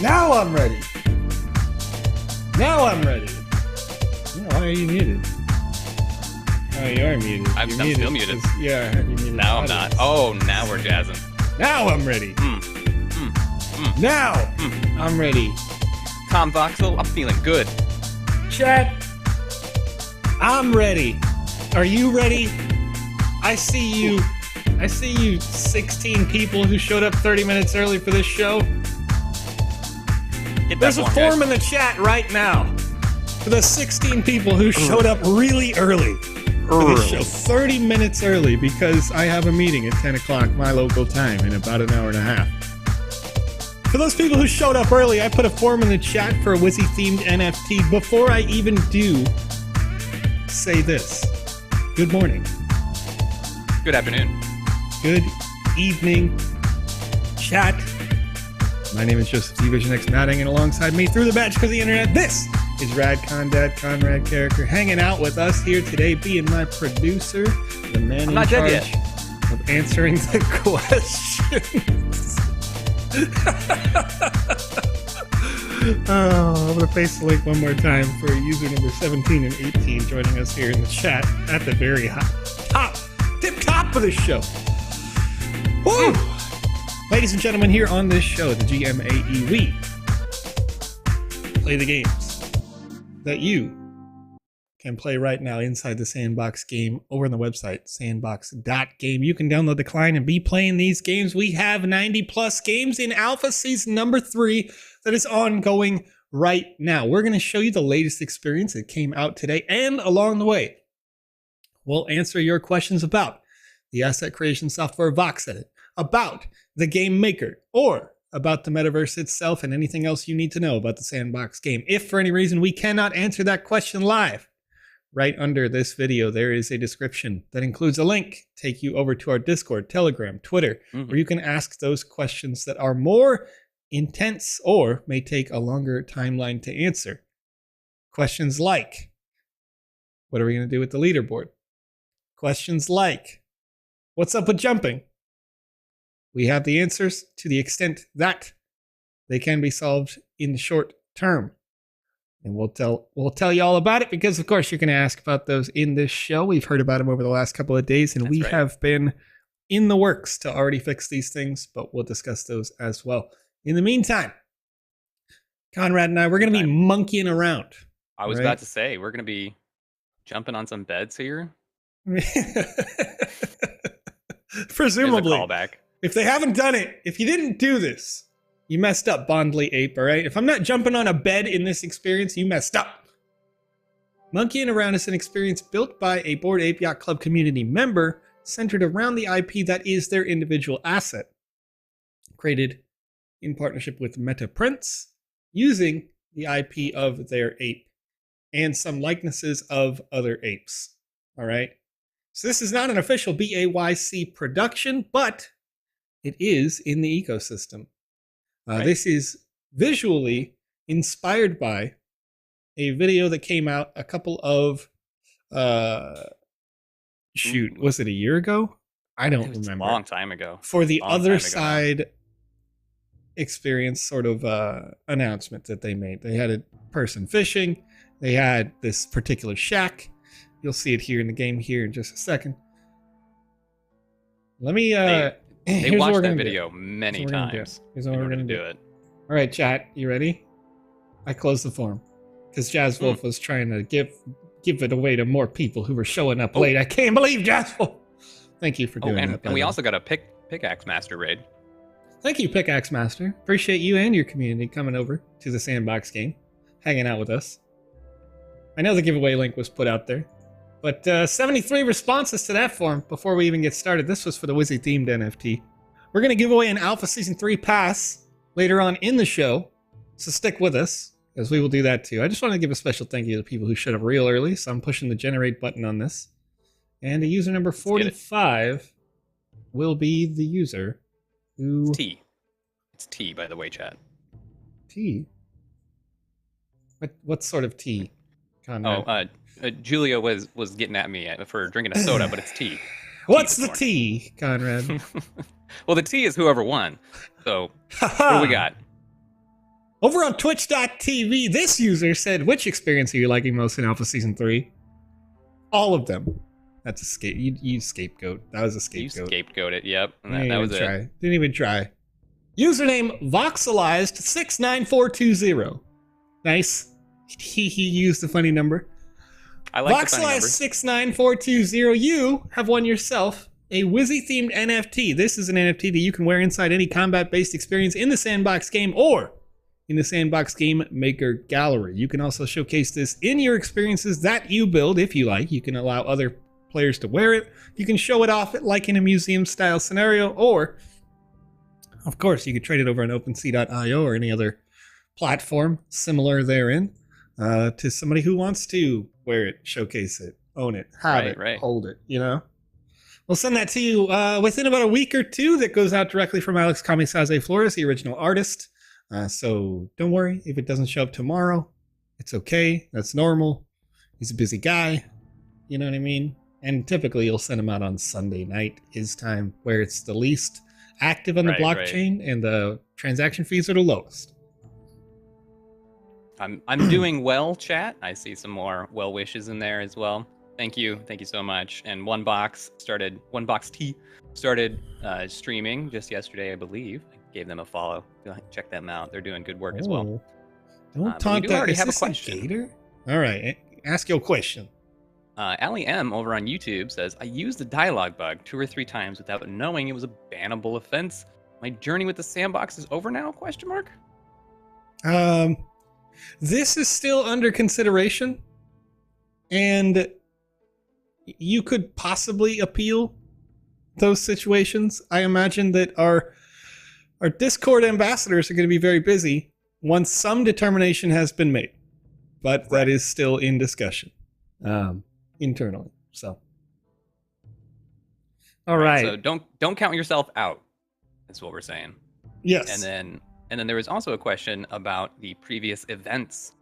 Now I'm ready. Now I'm ready. Why are you muted? Oh, you are muted. I'm still muted. Yeah, I heard you muted. Now I'm not. Oh, now we're jazzing. Now I'm ready. Now I'm ready. Tom Voxel, I'm feeling good. Chat, I'm ready. Are you ready? I see you 16 people who showed up 30 minutes early for this show. There's a form in the chat right now for the 16 people who showed up really early for this show, 30 minutes early, because I have a meeting at 10 o'clock my local time in about an hour and a half. For those people who showed up early, I put a form in the chat for a Wizzy-themed NFT. Before I even do, say this. Good morning. Good afternoon. Good evening, chat. My name is Joseph D. Vision X Matting, and alongside me through the magic of the internet, this is Rad Condad, Conrad Character, hanging out with us here today, being my producer, the man in charge of answering the questions. I'm going to paste the link one more time for user number 17 and 18 joining us here in the chat at the very tip-top of the show. Woo! Ladies and gentlemen, here on this show, the GMAE, we play the games that you can play right now inside the Sandbox game over on the website, sandbox.game. You can download the client and be playing these games. We have 90 plus games in Alpha Season number 3 that is ongoing right now. We're going to show you the latest experience that came out today, and along the way, we'll answer your questions about the asset creation software VoxEdit, about the Game Maker, or about the Metaverse itself and anything else you need to know about the Sandbox game. If for any reason we cannot answer that question live, right under this video, there is a description that includes a link take you over to our Discord, Telegram, Twitter, where you can ask those questions that are more intense or may take a longer timeline to answer. Questions like, what are we going to do with the leaderboard? Questions like, what's up with jumping? We have the answers to the extent that they can be solved in the short term. And we'll tell you all about it because, of course, you're going to ask about those in this show. We've heard about them over the last couple of days, and we have been in the works to already fix these things, but we'll discuss those as well. In the meantime, Conrad and I, we're going to be monkeying around. I was about to say, we're going to be jumping on some beds here. Presumably. There's a callback. If they haven't done it, if you didn't do this, you messed up, Bondly Ape, all right? If I'm not jumping on a bed in this experience, you messed up. Monkeying Around is an experience built by a Bored Ape Yacht Club community member centered around the IP that is their individual asset. Created in partnership with Meta Prints, using the IP of their ape and some likenesses of other apes, all right? So this is not an official BAYC production, but it is in the ecosystem. This is visually inspired by a video that came out a couple of, was it a year ago? I don't remember. A long time ago. For the Other Side experience sort of announcement that they made. They had a person fishing. They had this particular shack. You'll see it here in the game here in just a second. Let me... They watched that video many times. Here's what we're going to do. All right, chat, you ready? I closed the form because Jazz Wolf was trying to give it away to more people who were showing up late. I can't believe Jazz Wolf. Thank you for doing that. And we also got a Pickaxe Master raid. Thank you, Pickaxe Master. Appreciate you and your community coming over to the Sandbox game, hanging out with us. I know the giveaway link was put out there. But 73 responses to that form before we even get started. This was for the Wizzy-themed NFT. We're going to give away an Alpha Season 3 pass later on in the show. So stick with us, as we will do that too. I just want to give a special thank you to people who showed up real early. So I'm pushing the generate button on this. And the user number 45 will be the user who... T. It's T, by the way, chat. T? What sort of tea, Conrad? Julia was getting at me for drinking a soda, but it's tea. What's the tea, Conrad? Well, the tea is whoever won. So, what do we got? Over on twitch.tv, this user said, which experience are you liking most in Alpha Season 3? All of them. That's a scapegoat. That was a scapegoat. You scapegoated, yep. And that was it. Didn't even try. Username Voxelized69420. Nice. He used the funny number. I like the funny number. Voxelized69420. You have won yourself a Wizzy-themed NFT. This is an NFT that you can wear inside any combat-based experience in the Sandbox game or in the Sandbox Game Maker gallery. You can also showcase this in your experiences that you build, if you like. You can allow other players to wear it. You can show it off like in a museum-style scenario, or, of course, you could trade it over on OpenSea.io or any other platform similar therein to somebody who wants to wear it, showcase it, own it, have it, hold it, you know? We'll send that to you within about a week or two. That goes out directly from Alex Florez, the original artist. So don't worry if it doesn't show up tomorrow. It's okay. That's normal. He's a busy guy. You know what I mean? And typically you'll send him out on Sunday night, his time, where it's the least active on the blockchain and the transaction fees are the lowest. I'm doing well, chat. I see some more well wishes in there as well. Thank you so much. And One Box T started streaming just yesterday, I believe. I gave them a follow. Check them out. They're doing good work as well. Don't taunt that. Already Is have this a question. Gator? All right, ask your question. Ali M over on YouTube says, I used the dialogue bug 2 or 3 times without knowing it was a bannable offense. My journey with the sandbox is over now? ? This is still under consideration, and you could possibly appeal those situations. I imagine that our Discord ambassadors are going to be very busy once some determination has been made, but that is still in discussion internally. So, all right. So don't count yourself out. That's what we're saying. Yes. And then there was also a question about the previous events.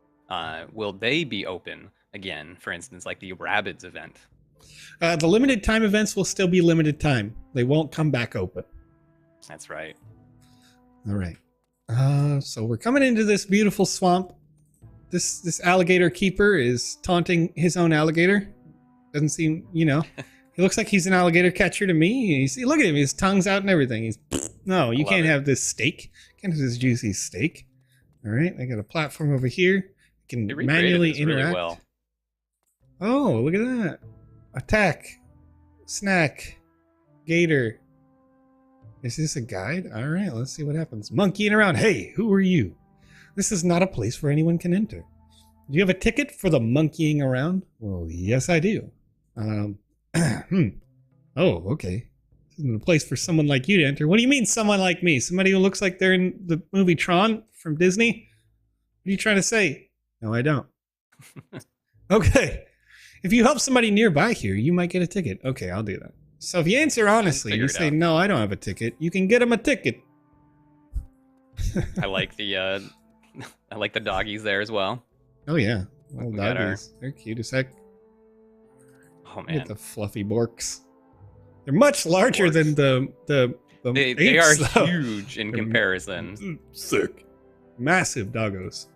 Will they be open again? For instance, like the Rabbids event. The limited time events will still be limited time. They won't come back open. That's right. All right. So we're coming into this beautiful swamp. This alligator keeper is taunting his own alligator. Doesn't seem, he looks like he's an alligator catcher to me. Look at him, his tongue's out and everything. No, you can't have this steak. You can't have this juicy steak. All right, I got a platform over here. I can manually interact. Really well. Oh, look at that. Attack. Snack. Gator. Is this a guide? All right, let's see what happens. Monkeying around. Hey, who are you? This is not a place where anyone can enter. Do you have a ticket for the monkeying around? Well, yes, I do. Oh, okay. This isn't a place for someone like you to enter. What do you mean, someone like me? Somebody who looks like they're in the movie Tron from Disney? What are you trying to say? No, I don't. Okay. If you help somebody nearby here, you might get a ticket. Okay, I'll do that. So if you answer honestly, you say, no, I don't have a ticket, you can get them a ticket. I like the doggies there as well. Oh yeah. Well, doggies. They're cute as heck. Oh man. Look at the fluffy borks. They're much larger than the they apes, are huge in comparison. Sick. Massive doggos.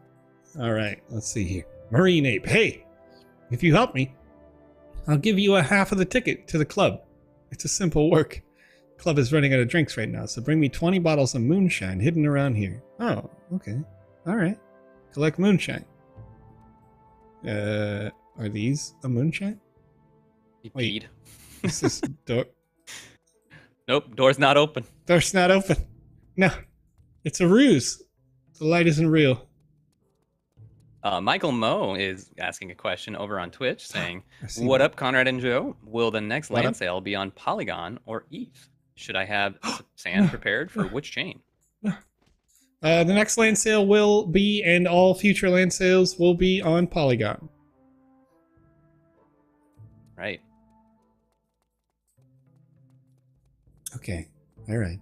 All right, let's see here. Marine ape. Hey, if you help me, I'll give you a half of the ticket to the club. It's a simple work. The club is running out of drinks right now, so bring me 20 bottles of moonshine hidden around here. Oh, okay. All right. Collect moonshine. Are these a moonshine? Wait. This is door. Nope, door's not open. Door's not open. No, it's a ruse. The light isn't real. Michael Moe is asking a question over on Twitch saying, what up, Conrad and Joe? Will the next land sale be on Polygon or ETH? Should I have sand prepared for which chain? The next land sale will be, and all future land sales will be on Polygon. Right. Okay. All right.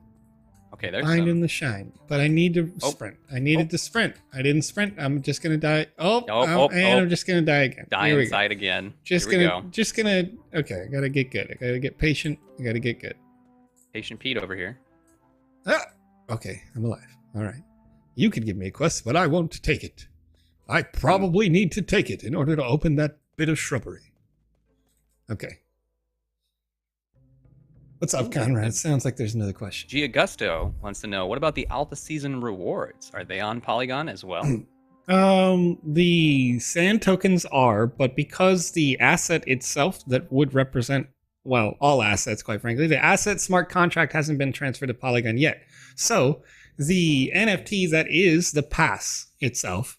Okay, there's Finding the shine, but I need to sprint. I needed to sprint. I didn't sprint. I'm just gonna die. I'm just gonna die again. Die inside again. Just gonna. Okay, I gotta get good. I gotta get patient. I gotta get good. Patient Pete over here. Ah! Okay, I'm alive. All right. You could give me a quest, but I won't take it. I probably need to take it in order to open that bit of shrubbery. Okay. What's up, Conrad? Sounds like there's another question. Giagusto wants to know, what about the Alpha Season rewards? Are they on Polygon as well? The sand tokens are, but because the asset itself that would represent, well, all assets, quite frankly, the asset smart contract hasn't been transferred to Polygon yet. So the NFT that is the pass itself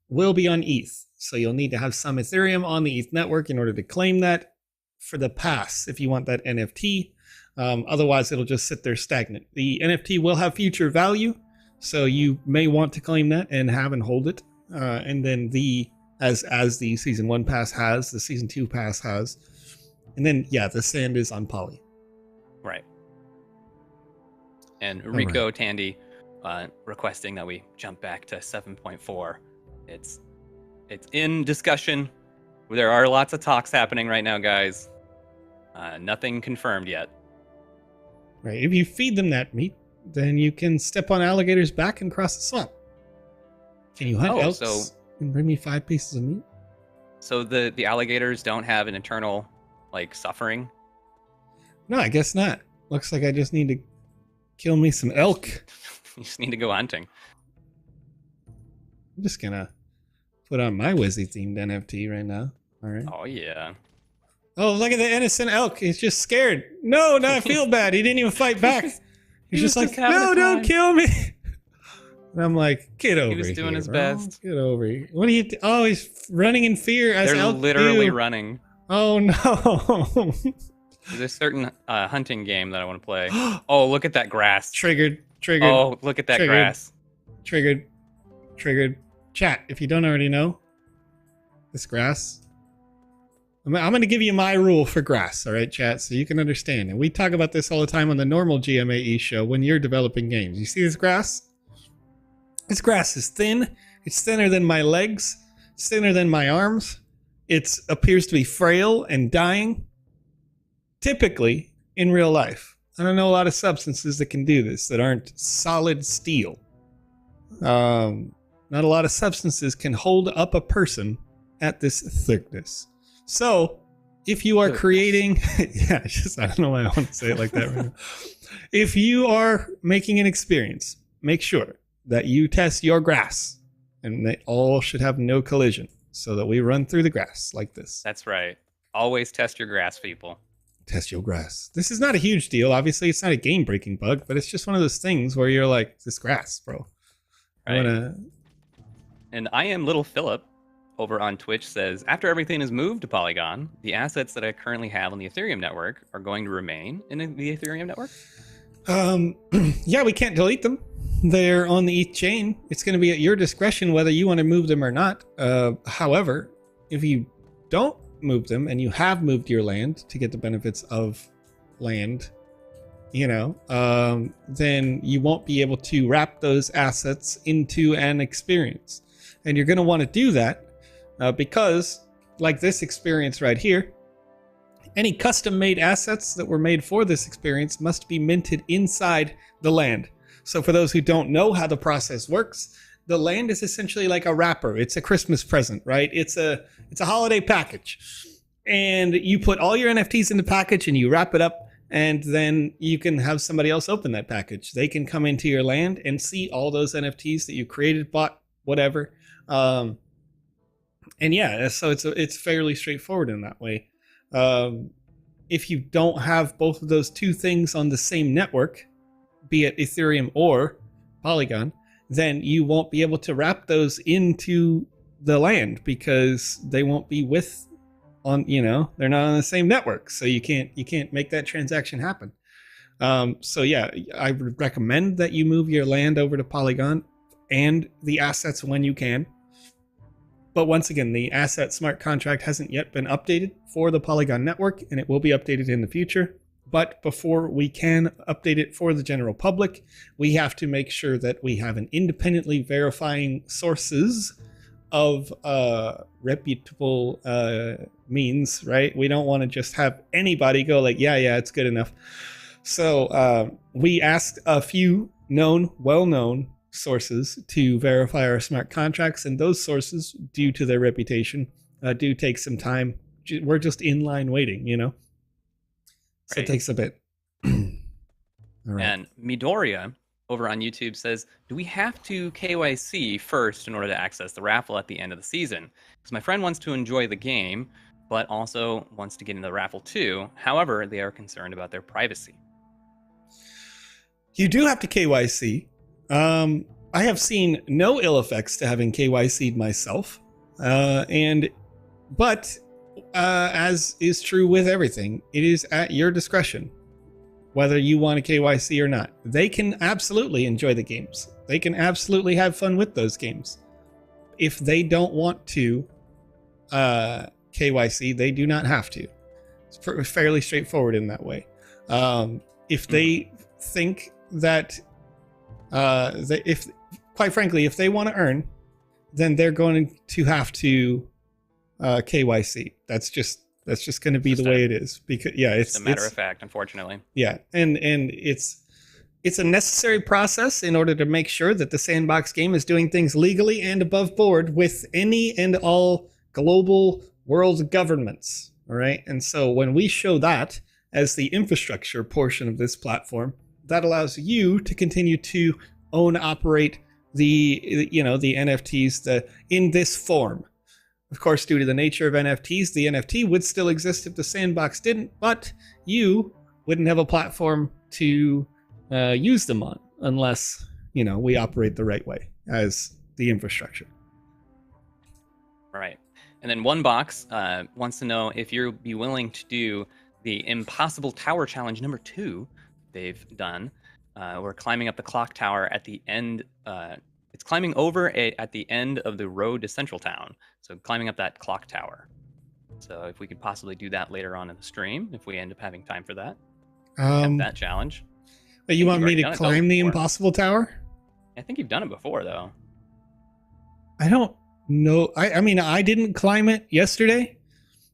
will be on ETH. So you'll need to have some Ethereum on the ETH network in order to claim that for the pass if you want that NFT. Otherwise, it'll just sit there stagnant. The NFT will have future value, so you may want to claim that and have and hold it. And then as the Season 1 pass has, the Season 2 pass has. And then, yeah, the sand is on Poly. Right. And Rico Tandy requesting that we jump back to 7.4. It's in discussion. There are lots of talks happening right now, guys. Nothing confirmed yet. Right. If you feed them that meat, then you can step on alligators' back and cross the swamp. Can you hunt elks and bring me 5 pieces of meat? So the alligators don't have an internal, like, suffering? No, I guess not. Looks like I just need to kill me some elk. You just need to go hunting. I'm just gonna put on my Wizzy themed NFT right now. All right. Oh yeah. Oh, look at the innocent elk. He's just scared. No, I feel bad. He didn't even fight back. He's just like, no, don't kill me. And I'm like, get over here. He was doing his best. Get over here. What are you? Oh, he's running in fear. As They're elk literally do. running. Oh no. There's a certain hunting game that I want to play. Oh, look at that grass. Triggered. Oh, look at that grass. Triggered. Chat, if you don't already know, this grass. I'm going to give you my rule for grass, all right, chat, so you can understand. And we talk about this all the time on the normal GMAE show when you're developing games. You see this grass? This grass is thin. It's thinner than my legs. It's thinner than my arms. It appears to be frail and dying. Typically, in real life, I don't know a lot of substances that can do this that aren't solid steel. Not a lot of substances can hold up a person at this thickness. So, if you are creating... yeah, I don't know why I want to say it like that right now. If you are making an experience, make sure that you test your grass. And they all should have no collision. So that we run through the grass like this. That's right. Always test your grass, people. Test your grass. This is not a huge deal. Obviously, it's not a game-breaking bug, but it's just one of those things where you're like, this grass, bro. Right. And I am Little Philip over on Twitch says, after everything is moved to Polygon, the assets that I currently have on the Ethereum network are going to remain in the Ethereum network? Yeah, we can't delete them. They're on the ETH chain. It's going to be at your discretion whether you want to move them or not. However, if you don't move them and you have moved your land to get the benefits of land, then you won't be able to wrap those assets into an experience. And you're going to want to do that because, like this experience right here, any custom-made assets that were made for this experience must be minted inside the land. So for those who don't know how the process works, the land is essentially like a wrapper. It's a Christmas present, right? It's a holiday package. And you put all your NFTs in the package and you wrap it up, and then you can have somebody else open that package. They can come into your land and see all those NFTs that you created, bought, whatever. And yeah, so it's fairly straightforward in that way. If you don't have both of those two things on the same network, be it Ethereum or Polygon, then you won't be able to wrap those into the land because they won't be they're not on the same network. So you can't make that transaction happen. So yeah, I would recommend that you move your land over to Polygon and the assets when you can. But once again, the asset smart contract hasn't yet been updated for the Polygon network, and it will be updated in the future. But before we can update it for the general public, we have to make sure that we have an independently verifying sources of reputable means, right? We don't want to just have anybody go like, yeah, it's good enough. So we asked a few well-known sources to verify our smart contracts, and those sources, due to their reputation, do take some time. We're just in line waiting, so Right. it takes a bit. All right. And Midoriya over on YouTube says, do we have to KYC first in order to access the raffle at the end of the season? Because my friend wants to enjoy the game, but also wants to get into the raffle too. However, they are concerned about their privacy. You do have to KYC. I have seen no ill effects to having KYC'd myself. But as is true with everything, it is at your discretion whether you want a KYC or not. They can absolutely enjoy the games. They can absolutely have fun with those games. If they don't want to KYC, they do not have to. It's fairly straightforward in that way. If they think that, quite frankly, if they want to earn, then they're going to have to KYC. That's just going to be the way it is. Because it's a matter of fact, unfortunately. Yeah, and it's a necessary process in order to make sure that the Sandbox game is doing things legally and above board with any and all global world governments. All right, and so when we show that as the infrastructure portion of this platform, that allows you to continue to own, operate the NFTs in this form. Of course, due to the nature of NFTs, the NFT would still exist if the Sandbox didn't, but you wouldn't have a platform to use them on unless, we operate the right way as the infrastructure. Right. And then One Box wants to know if you'd be willing to do the Impossible Tower Challenge number 2 they've done. We're climbing up the clock tower at the end. It's climbing over at the end of the road to Central Town. So climbing up that clock tower. So if we could possibly do that later on in the stream, if we end up having time for that. That challenge. But you want me to climb the Impossible Tower? I think you've done it before, though. I don't know. I mean, I didn't climb it yesterday.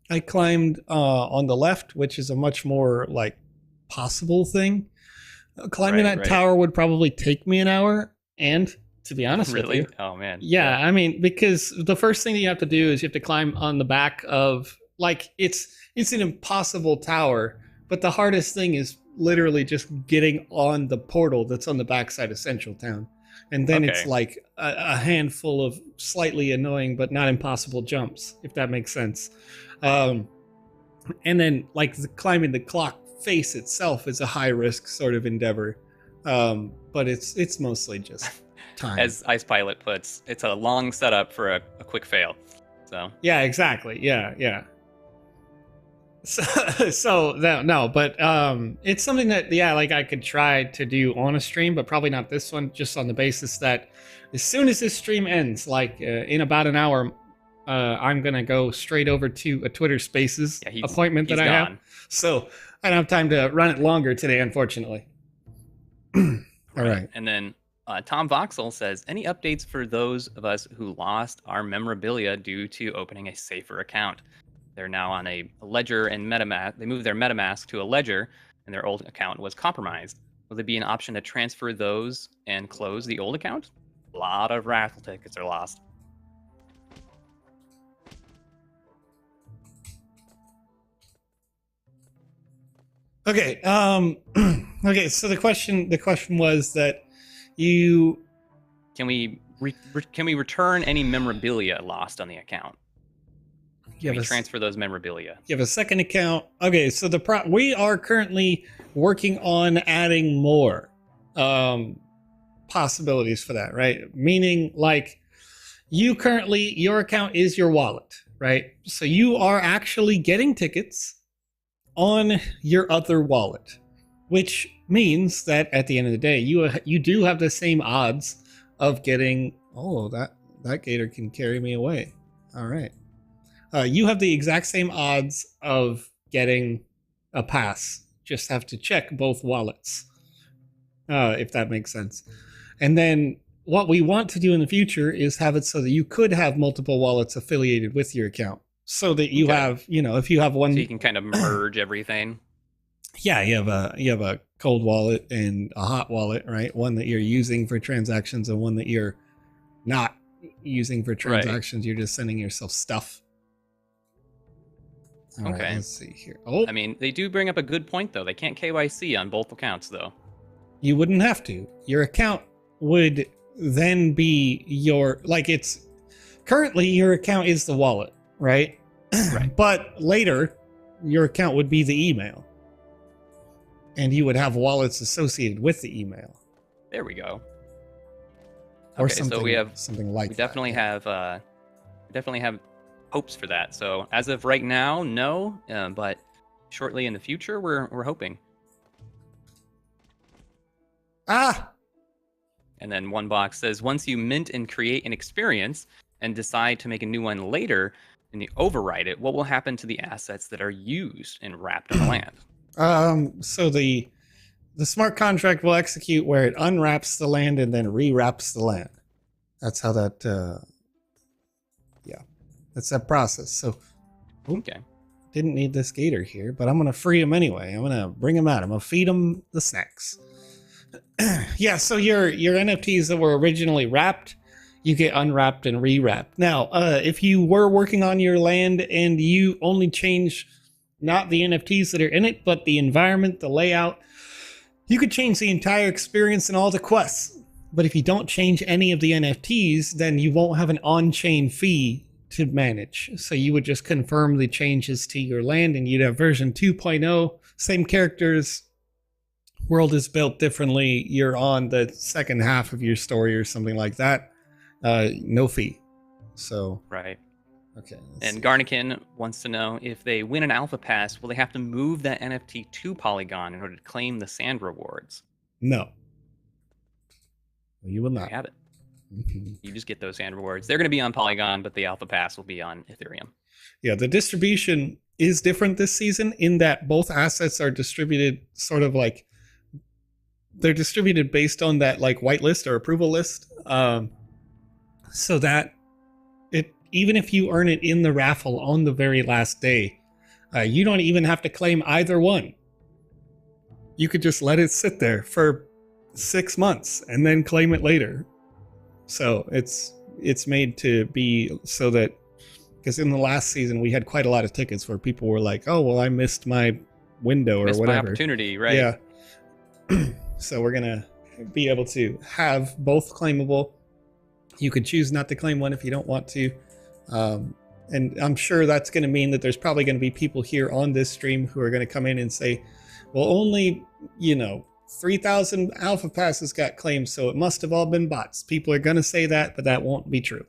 I climbed on the left, which is a much more possible thing. Climbing that tower would probably take me an hour, and to be honest with you, oh man, yeah, I mean, because the first thing that you have to do is you have to climb on the back of it's an impossible tower, but the hardest thing is literally just getting on the portal that's on the backside of Central Town, and then it's like a handful of slightly annoying but not impossible jumps, if that makes sense. And then climbing the clock face itself is a high risk sort of endeavor, but it's mostly just time. As Ice Pilot puts, it's a long setup for a quick fail. So yeah, exactly. Yeah. So no, but it's something that I could try to do on a stream, but probably not this one, just on the basis that as soon as this stream ends, in about an hour, I'm gonna go straight over to a Twitter Spaces appointment that I have. So I don't have time to run it longer today, unfortunately. All right. And then Tom Voxel says, any updates for those of us who lost our memorabilia due to opening a safer account? They're now on a ledger and MetaMask. They moved their MetaMask to a ledger, and their old account was compromised. Will there be an option to transfer those and close the old account? A lot of raffle tickets are lost. Okay. Okay. So the question was that can we return any memorabilia lost on the account? Can we transfer those memorabilia? You have a second account. Okay. So we are currently working on adding more possibilities for that, right? Meaning your account is your wallet, right? So you are actually getting tickets on your other wallet, which means that at the end of the day, you do have the same odds of getting. Oh, that gator can carry me away. All right, you have the exact same odds of getting a pass. Just have to check both wallets, if that makes sense. And then what we want to do in the future is have it so that you could have multiple wallets affiliated with your account. So that you have, if you have one, so you can kind of merge everything. Yeah, you have a cold wallet and a hot wallet, right? One that you're using for transactions and one that you're not using for Right. transactions. You're just sending yourself stuff. All right, Okay. let's see here. Oh, I mean, they do bring up a good point though. They can't KYC on both accounts though. you wouldn't have to. Your account would then be your, like, it's currently your account is the wallet, right? Right. But later, your account would be the email. And you would have wallets associated with the email. There we go. Or Okay, something, so we have something like we that. definitely have hopes for that. So as of right now, no, but shortly in the future, we're hoping. Ah! And then one box says once you mint and create an experience and decide to make a new one later, and you override it, what will happen to the assets that are used and wrapped in the land? So the smart contract will execute where it unwraps the land and then rewraps the land. That's how that that's that process. So Okay. didn't need this gator here, but I'm gonna free him anyway. I'm gonna bring him out. I'm gonna feed him the snacks. Yeah, so your NFTs that were originally wrapped, you get unwrapped and rewrapped. Now, if you were working on your land and you only change not the NFTs that are in it, but the environment, the layout, you could change the entire experience and all the quests. But if you don't change any of the NFTs, then you won't have an on-chain fee to manage. So you would just confirm the changes to your land and you'd have version 2.0, same characters, world is built differently. You're on the second half of your story or something like that. No fee. So, Right. okay. And Garnikin wants to know if they win an alpha pass, will they have to move that NFT to Polygon in order to claim the sand rewards? No. You will There not. you have it. You just get those sand rewards. They're going to be on Polygon, but the alpha pass will be on Ethereum. Yeah, the distribution is different this season in that both assets are distributed sort of like they're distributed based on that like whitelist or approval list. So that it even if you earn it in the raffle on the very last day, you don't even have to claim either one. You could just let it sit there for 6 months and then claim it later. So it's made to be so that, because in the last season we had quite a lot of tickets where people were like, "Oh, well, I missed my window or Missed my whatever." opportunity, right? Yeah. So we're gonna be able to have both claimable. You could choose not to claim one if you don't want to, and I'm sure that's going to mean that there's probably going to be people here on this stream who are going to come in and say, "Well, only 3,000 alpha passes got claimed, so it must have all been bots." People are going to say that, but that won't be true.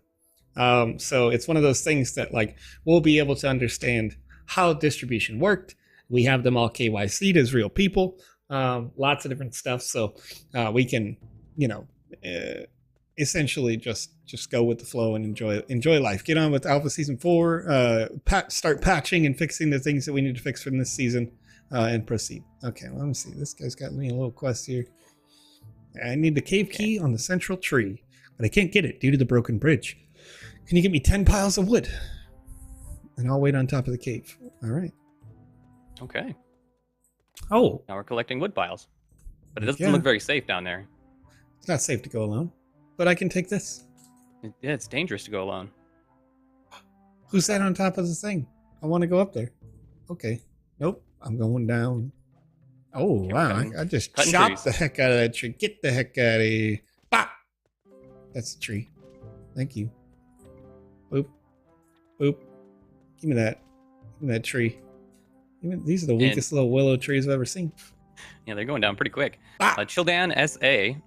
So it's one of those things that like we'll be able to understand how distribution worked. We have them all KYC'd as real people, lots of different stuff. So we can, essentially just go with the flow and enjoy life. Get on with Alpha Season 4, start patching and fixing the things that we need to fix from this season, and proceed. Okay, well, let me see. This guy's got me a little quest here. I need the cave key on the central tree, but I can't get it due to the broken bridge. Can you get me 10 piles of wood? And I'll wait on top of the cave. All right. Okay. Oh, Now we're collecting wood piles. But it doesn't Yeah. look very safe down there. it's not safe to go alone, but I can take this. Yeah, it's dangerous to go alone. Who's that on top of the thing? I want to go up there. Okay. Nope. I'm going down. Oh, Okay, wow. cutting- I just cutting chopped trees. the heck out of that tree. Get the heck out of here. Bah! That's the tree. Thank you. Boop. Boop. Give me that. Give me that tree. These are the weakest little willow trees I've ever seen. Yeah, they're going down pretty quick. Ah! Childan SA,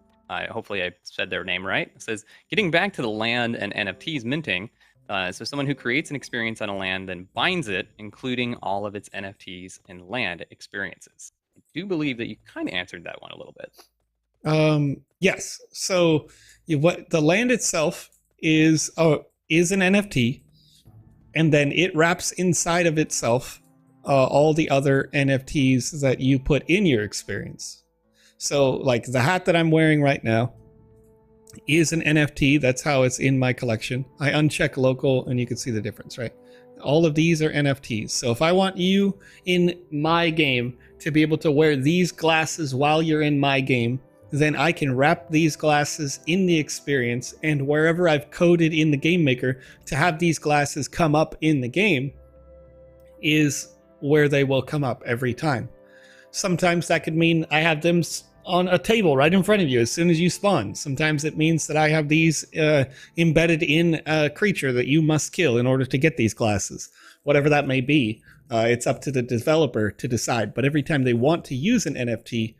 hopefully I said their name right, says, getting back to the land and NFTs minting, so someone who creates an experience on a land then binds it, including all of its NFTs and land experiences. I do believe that you kind of answered that one a little bit. Yes. So what the land itself is an NFT, and then it wraps inside of itself all the other NFTs that you put in your experience. So like the hat that I'm wearing right now is an NFT. That's how it's in my collection. I uncheck local and you can see the difference, right? All of these are NFTs. So if I want you in my game to be able to wear these glasses while you're in my game, then I can wrap these glasses in the experience, and wherever I've coded in the game maker to have these glasses come up in the game is where they will come up every time. Sometimes that could mean I have them on a table right in front of you as soon as you spawn. Sometimes it means that I have these embedded in a creature that you must kill in order to get these glasses. Whatever that may be, it's up to the developer to decide. But every time they want to use an NFT,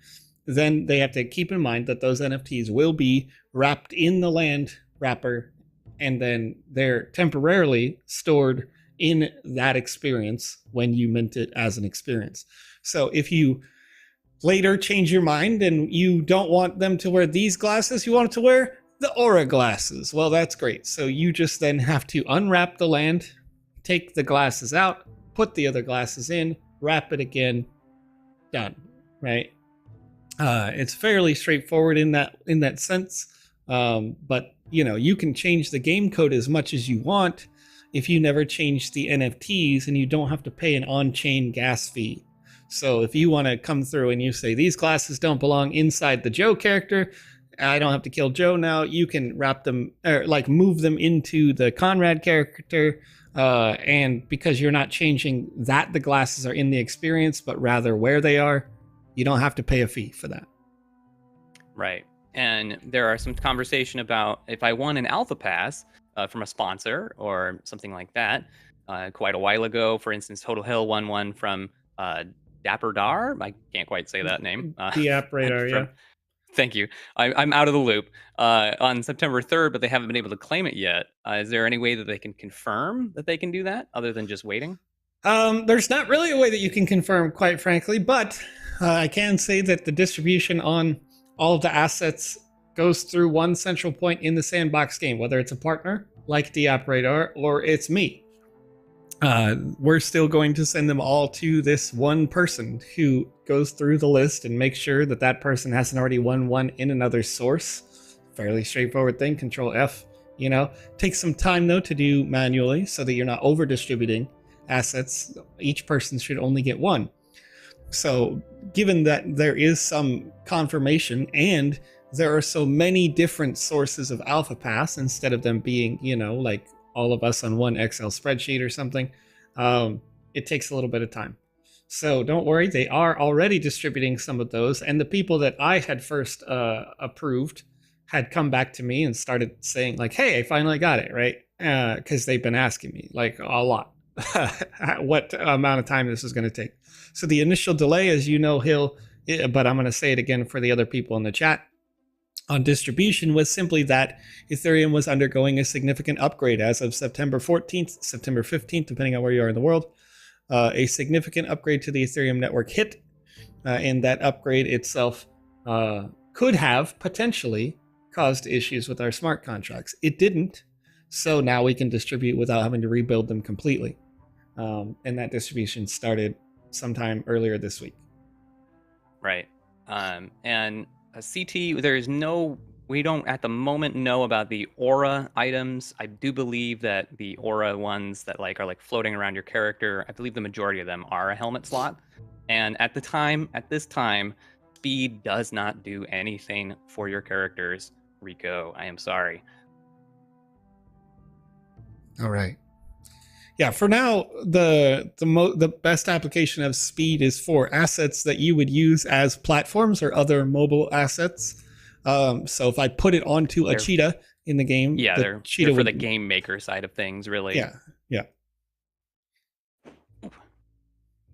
then they have to keep in mind that those NFTs will be wrapped in the land wrapper, and then they're temporarily stored in that experience when you mint it as an experience. So if you later change your mind and you don't want them to wear these glasses, you want them to wear the aura glasses, well, that's great. So you just then have to unwrap the land, take the glasses out, put the other glasses in, wrap it again, done, right? It's fairly straightforward in that sense, but you can change the game code as much as you want if you never change the NFTs, and you don't have to pay an on-chain gas fee. So if you want to come through and you say these glasses don't belong inside the Joe character, I don't have to kill Joe now, you can wrap them or move them into the Conrad character, and because you're not changing that the glasses are in the experience, but rather where they are, you don't have to pay a fee for that. Right. And there are some conversation about if I won an alpha pass from a sponsor or something like that quite a while ago. For instance, Total Hill won one from Dapper Dar. I can't quite say that name. The app radar, yeah. Thank you. I'm out of the loop on September 3rd, but they haven't been able to claim it yet. Is there any way that they can confirm that they can do that other than just waiting? There's not really a way that you can confirm, quite frankly, but I can say that the distribution on all of the assets goes through one central point in the Sandbox game, whether it's a partner like the app radar or it's me. We're still going to send them all to this one person who goes through the list and makes sure that that person hasn't already won one in another source. Fairly straightforward thing. Control F, takes some time though to do manually so that you're not over distributing assets. Each person should only get one. So given that there is some confirmation and there are so many different sources of Alpha Pass, instead of them being, like all of us on one Excel spreadsheet or something, it takes a little bit of time. So don't worry, they are already distributing some of those. And the people that I had first approved had come back to me and started saying like, hey, I finally got it, right? Because they've been asking me like a lot what amount of time this is going to take. So the initial delay, as but I'm going to say it again for the other people in the chat, on distribution was simply that Ethereum was undergoing a significant upgrade as of September 14th, September 15th, depending on where you are in the world. A significant upgrade to the Ethereum network hit, and that upgrade itself could have potentially caused issues with our smart contracts. It didn't, so now we can distribute without having to rebuild them completely. And that distribution started sometime earlier this week. Right. And CT, we don't at the moment know about the aura items. I do believe that the aura ones that are floating around your character, I believe the majority of them are a helmet slot. And at this time, speed does not do anything for your characters. Rico, I am sorry. All right. Yeah, for now, the best application of speed is for assets that you would use as platforms or other mobile assets. So if I put it onto a cheetah in the game, they're for the game maker side of things, really. Yeah.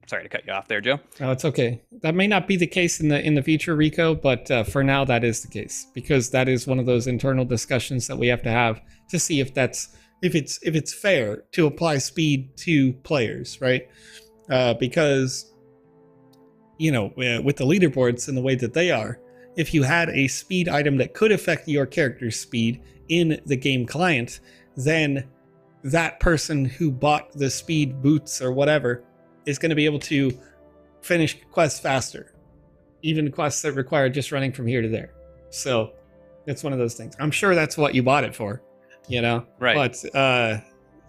Sorry to cut you off there, Joe. No, it's okay. That may not be the case in the future, Rico, but for now that is the case, because that is one of those internal discussions that we have to see if it's fair to apply speed to players, right? Because with the leaderboards and the way that they are, if you had a speed item that could affect your character's speed in the game client, then that person who bought the speed boots or whatever is going to be able to finish quests faster, even quests that require just running from here to there. So it's one of those things. I'm sure that's what you bought it for, Right. But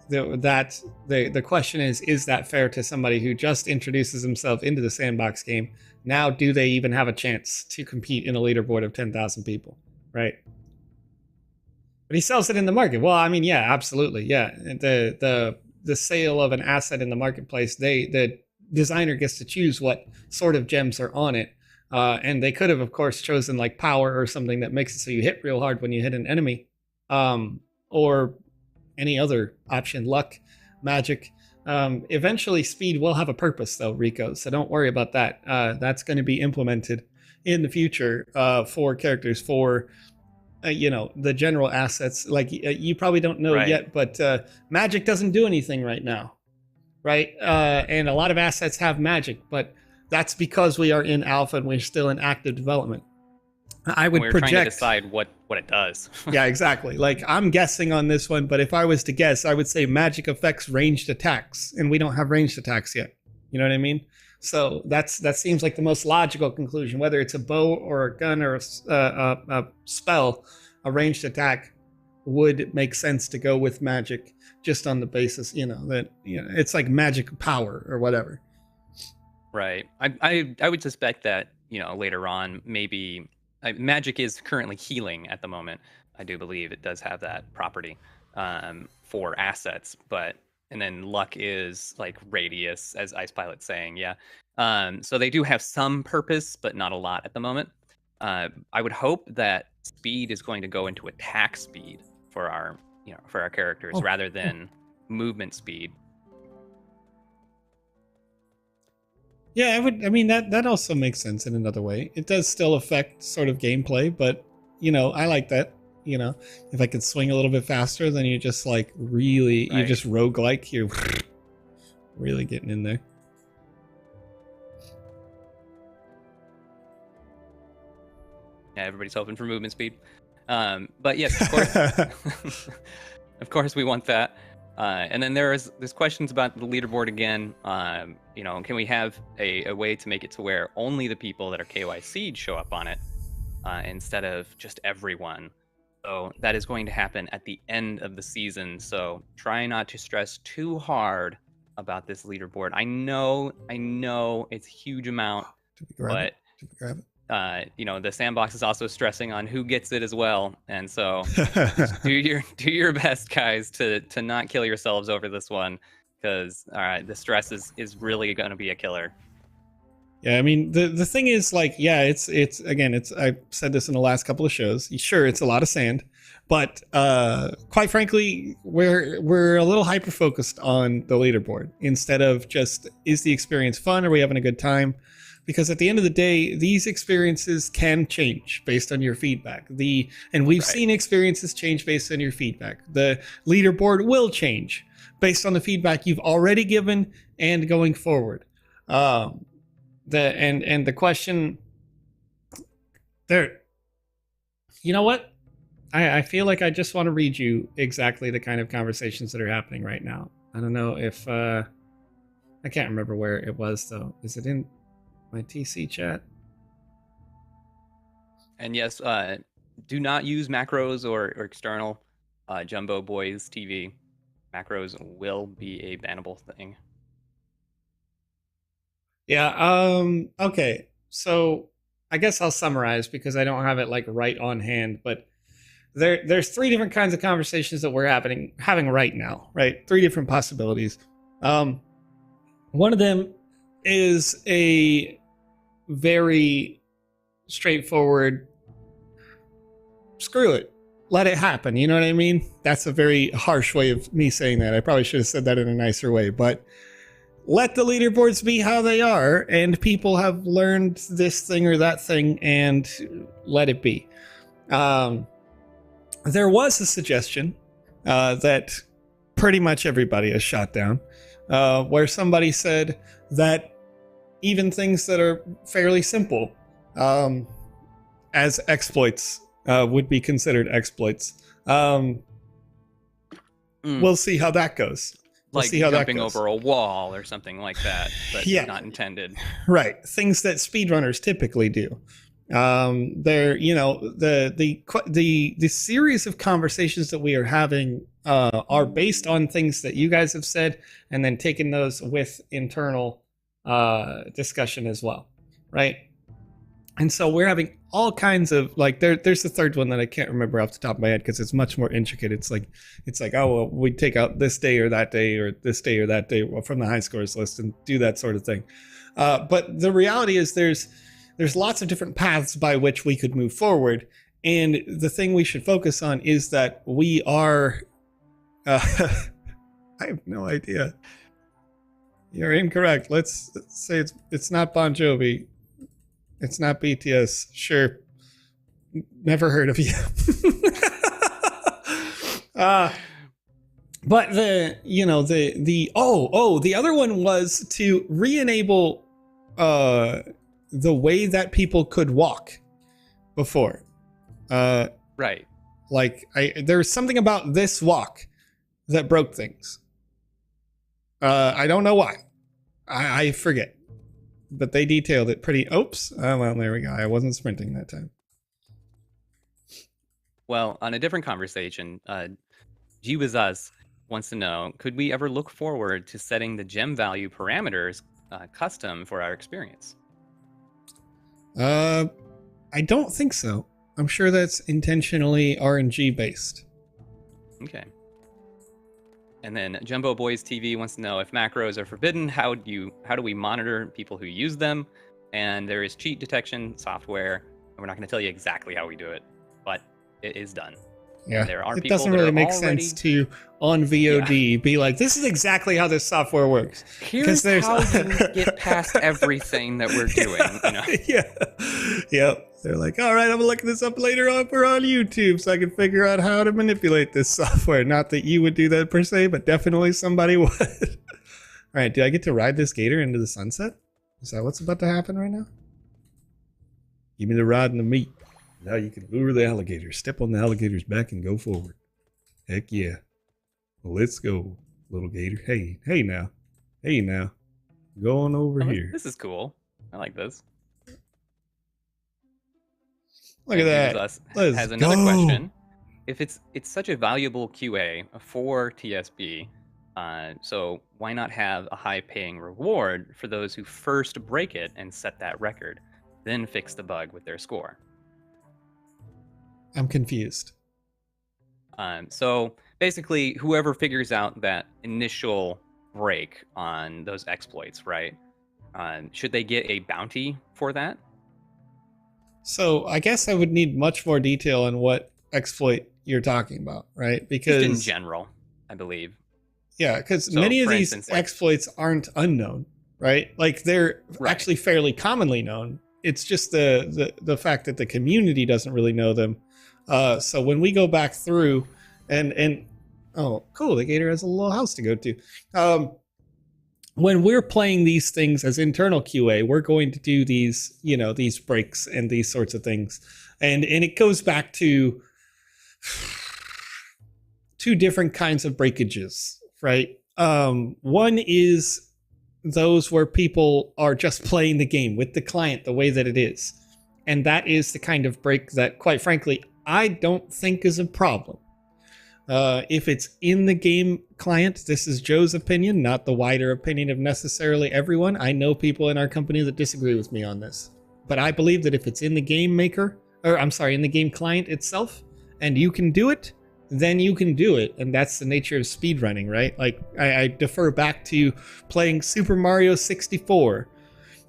the question is that fair to somebody who just introduces himself into the sandbox game? Now, do they even have a chance to compete in a leaderboard of 10,000 people, right? But he sells it in the market. Well, I mean, yeah, absolutely, yeah. The sale of an asset in the marketplace, the designer gets to choose what sort of gems are on it, and they could have, of course, chosen like power or something that makes it so you hit real hard when you hit an enemy, or any other option, luck, magic. Eventually, speed will have a purpose, though, Rico. So don't worry about that. That's going to be implemented in the future for characters, for the general assets. Like you probably don't know yet, but magic doesn't do anything right now, right? And a lot of assets have magic, but that's because we are in alpha and we're still in active development. I would project, trying to decide what it does. Yeah, exactly. Like I'm guessing on this one, but if I was to guess, I would say magic affects ranged attacks, and we don't have ranged attacks yet. You know what I mean? So that seems like the most logical conclusion. Whether it's a bow or a gun or a spell, a ranged attack would make sense to go with magic, just on the basis, that it's like magic power or whatever. Right. I would suspect that later on maybe. Magic is currently healing at the moment. I do believe it does have that property for assets, and then luck is like radius, as Ice Pilot's saying, yeah. So they do have some purpose, but not a lot at the moment. I would hope that speed is going to go into attack speed for our characters rather than movement speed. Yeah, I mean, that also makes sense in another way. It does still affect sort of gameplay, but, I like that. If I could swing a little bit faster, then you're just like really, you're just roguelike. You're really getting in there. Yeah, everybody's hoping for movement speed. But yes, of course, of course we want that. And then there's questions about the leaderboard again. Can we have a way to make it to where only the people that are KYC'd show up on it instead of just everyone? So that is going to happen at the end of the season. So try not to stress too hard about this leaderboard. I know it's a huge amount, but the sandbox is also stressing on who gets it as well, and so do your best, guys, to not kill yourselves over this one, because the stress is really going to be a killer. Yeah, I mean the thing is, like, yeah, it's I've said this in the last couple of shows. Sure, it's a lot of sand, but quite frankly, we're a little hyper focused on the leaderboard instead of just, is the experience fun? Are we having a good time? Because at the end of the day, these experiences can change based on your feedback. And we've seen experiences change based on your feedback. The leaderboard will change based on the feedback you've already given and going forward. The question there, you know what? I feel like I just want to read you exactly the kind of conversations that are happening right now. I don't know if I can't remember where it was though. Is it in my TC chat? And yes, do not use macros or external Jumbo Boys TV. Macros will be a bannable thing. Yeah. Okay. So I guess I'll summarize because I don't have it like right on hand, but there's three different kinds of conversations that we're having right now, right? Three different possibilities. One of them is a very straightforward, screw it, let it happen. You know what I mean? That's a very harsh way of me saying that. I probably should have said that in a nicer way, but let the leaderboards be how they are, and people have learned this thing or that thing, and let it be. There was a suggestion that pretty much everybody has shot down, where somebody said that even things that are fairly simple as exploits would be considered exploits. We'll see how that goes. We'll like jumping over a wall or something like that, but not intended. Right. Things that speedrunners typically do. The series of conversations that we are having are based on things that you guys have said, and then taking those with internal discussion as well, right? And so we're having all kinds of like there's the third one that I can't remember off the top of my head because it's much more intricate. It's like oh well, we take out this day or that day or this day or that day from the high scores list and do that sort of thing. But the reality is there's lots of different paths by which we could move forward, and the thing we should focus on is that we are. I have no idea. You're incorrect. Let's say it's not Bon Jovi. It's not BTS. Sure. Never heard of you. But the other one was to re-enable the way that people could walk before. Right. Like there's something about this walk that broke things. I don't know why. I forget. But they detailed it pretty. Oops. Oh, well, there we go. I wasn't sprinting that time. Well, on a different conversation, G Was Us wants to know, could we ever look forward to setting the gem value parameters custom for our experience? I don't think so. I'm sure that's intentionally RNG based. Okay. And then Jumbo Boys TV wants to know, if macros are forbidden, how do we monitor people who use them? And there is cheat detection software, and we're not going to tell you exactly how we do it, but it is done. Yeah, and there are it people doesn't that really are make already... sense to on VOD be like, this is exactly how this software works. Here's how you get past everything that we're doing. You know? Yeah. They're like, all right, I'm gonna look this up later on YouTube so I can figure out how to manipulate this software. Not that you would do that per se, but definitely somebody would. All right, do I get to ride this gator into the sunset? Is that what's about to happen right now? Give me the ride and the meat. Now you can lure the alligator, step on the alligator's back and go forward. Heck yeah. Let's go, little gator. Hey now. Go on over here. This is cool. I like this. Look at that. Let's has another question. If it's such a valuable QA for TSB, so why not have a high-paying reward for those who first break it and set that record, then fix the bug with their score? I'm confused. So basically, whoever figures out that initial break on those exploits, right? Should they get a bounty for that? So I guess I would need much more detail on what exploit you're talking about, right? Because just in general, I believe. Yeah, because many of these exploits aren't unknown, right? Like they're actually fairly commonly known. It's just the fact that the community doesn't really know them. So when we go back through and oh, cool, the gator has a little house to go to. When we're playing these things as internal QA, we're going to do these, these breaks and these sorts of things. And it goes back to two different kinds of breakages, right? One is those where people are just playing the game with the client the way that it is. And that is the kind of break that, quite frankly, I don't think is a problem. If it's in the game client, this is Joe's opinion, not the wider opinion of necessarily everyone. I know people in our company that disagree with me on this. But I believe that if it's in the game maker, in the game client itself, and you can do it, then you can do it. And that's the nature of speedrunning, right? Like, I defer back to playing Super Mario 64.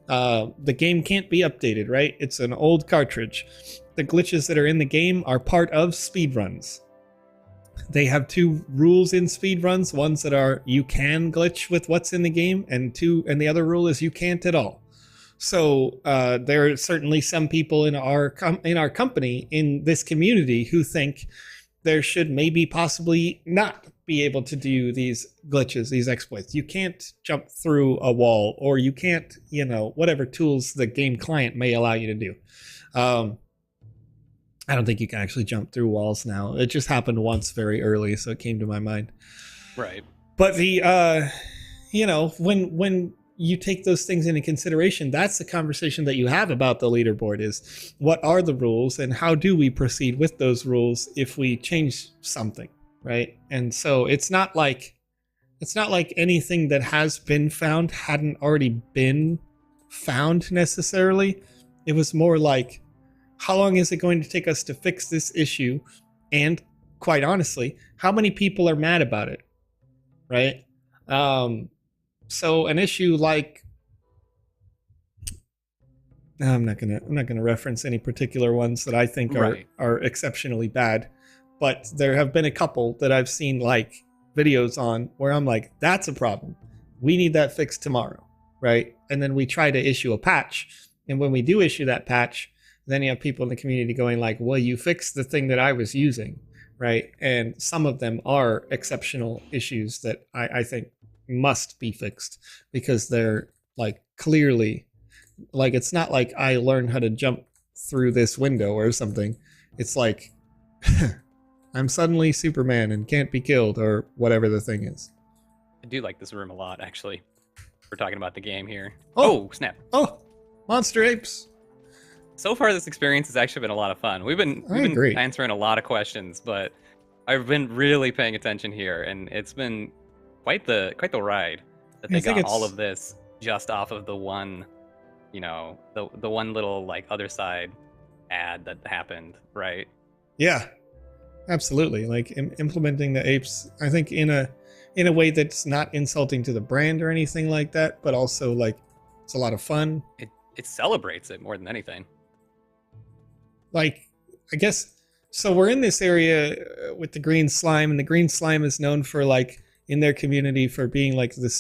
The game can't be updated, right? It's an old cartridge. The glitches that are in the game are part of speedruns. They have two rules in speedruns. Ones that are you can glitch with what's in the game, and the other rule is you can't at all. So there are certainly some people in our company, in this community, who think there should maybe possibly not be able to do these glitches, these exploits. You can't jump through a wall, or you can't, whatever tools the game client may allow you to do. I don't think you can actually jump through walls now. It just happened once very early, so it came to my mind. Right. But the, when you take those things into consideration, that's the conversation that you have about the leaderboard is, what are the rules and how do we proceed with those rules if we change something, right? And so it's not like anything that has been found hadn't already been found necessarily. It was more like, how long is it going to take us to fix this issue? And quite honestly, how many people are mad about it, right? So an issue like, I'm not gonna reference any particular ones that I think are exceptionally bad, but there have been a couple that I've seen like videos on where I'm like, that's a problem. We need that fixed tomorrow, right? And then we try to issue a patch, and when we do issue that patch, then you have people in the community going like, well, you fixed the thing that I was using, right? And some of them are exceptional issues that I think must be fixed, because they're like clearly, like, it's not like I learned how to jump through this window or something. It's like I'm suddenly Superman and can't be killed, or whatever the thing is. I do like this room a lot, actually. We're talking about the game here. Oh, snap. Oh, monster apes. So far, this experience has actually been a lot of fun. We've been answering a lot of questions, but I've been really paying attention here, and it's been quite the ride that they got all of this just off of the one, the one little like other side ad that happened, right? Yeah, absolutely. Like implementing the apes, I think in a way that's not insulting to the brand or anything like that, but also like it's a lot of fun. It celebrates it more than anything. Like, I guess, so we're in this area with the green slime, and the green slime is known for like in their community for being like the